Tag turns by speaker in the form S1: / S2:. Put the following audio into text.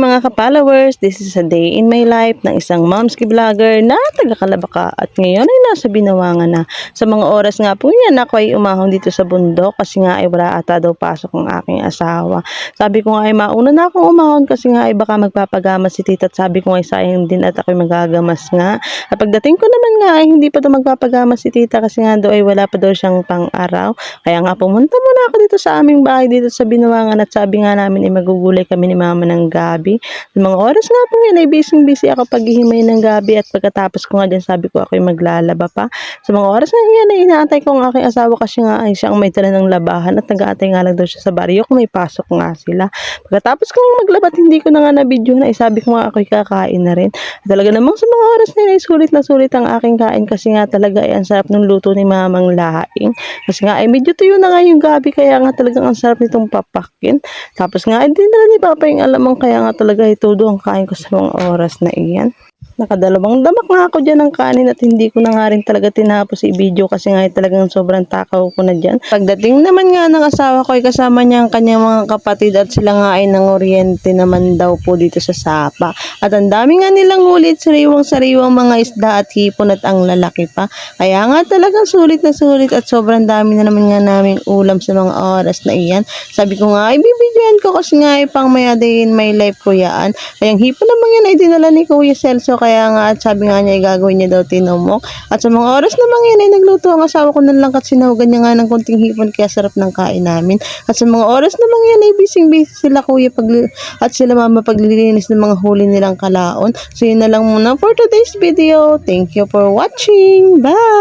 S1: mga ka-followers, this is a day in my life ng isang momski vlogger na taga-Kalabaka at ngayon ay nasa Binawangan na. Sa mga oras nga po yan, ako ay umahon dito sa bundok kasi nga ay wala ata daw pasok ang aking asawa. Sabi ko nga ay mauna na akong umahon kasi nga ay baka magpapagamas si tita at sabi ko nga ay sayang din at ako'y magagamas nga. At pagdating ko naman nga ay hindi pa daw magpapagamas si tita kasi nga daw ay wala pa daw siyang pang-araw. Kaya nga pumunta muna ako dito sa aming bahay dito sa Binawangan at sabi nga namin ay magugulay kami ni mama ng gabi. Sa mga oras nga po yan ay busy ako paghihimay ng gabi at pagkatapos ko nga dyan sabi ko ako'y maglalaba pa. Sa mga oras nga yan ay inaantay ko ang aking asawa kasi nga ay siya ang may dala ng labahan at nag-aantay nga lang daw siya sa baryo kung may pasok nga sila. Pagkatapos kong maglaba at hindi ko na nga na-video na sabi ko nga ako'y kakain na rin. At talaga namang sa mga oras na yun ay sulit na sulit ang aking kain kasi nga talaga ay ang sarap ng luto ni mamang laing. Kasi nga ay medyo tuyo na nga yung gabi kaya nga talagang ang sarap nitong papakin. Tapos nga ay din na ni Papa yung alamang kaya nga talaga itudo ang kain ko sa mga oras na iyan. Nakadalawang damak nga ako dyan ng kanin at hindi ko na nga rin talaga tinapos i-video kasi nga talagang sobrang takaw ko na dyan. Pagdating naman nga ng asawa ko ay kasama niya ang kanyang mga kapatid at sila nga ay nangoriente naman daw po dito sa Sapa. At ang dami nga nilang ulit, sariwang mga isda at hipon at ang lalaki pa. Kaya nga talagang sulit na sulit at sobrang dami na naman nga namin ulam sa mga oras na iyan. Sabi ko nga ay bibigyan ko kasi nga ay pang maya day in my life ko yan. Kaya ang hipon naman yan ay dinala ni Kuya Celso kaya nga at sabi nga niya ay gagawin niya daw tinumok. At sa mga oras naman yan ay nagluto ang asawa ko ng langkat sinahugan niya nga ng konting hipon kaya sarap ng kain namin. At sa mga oras naman yan ay busy sila kuya at sila mama paglilinis ng mga huli nilang kalaon. So yun na lang muna for today's video. Thank you for watching. Bye!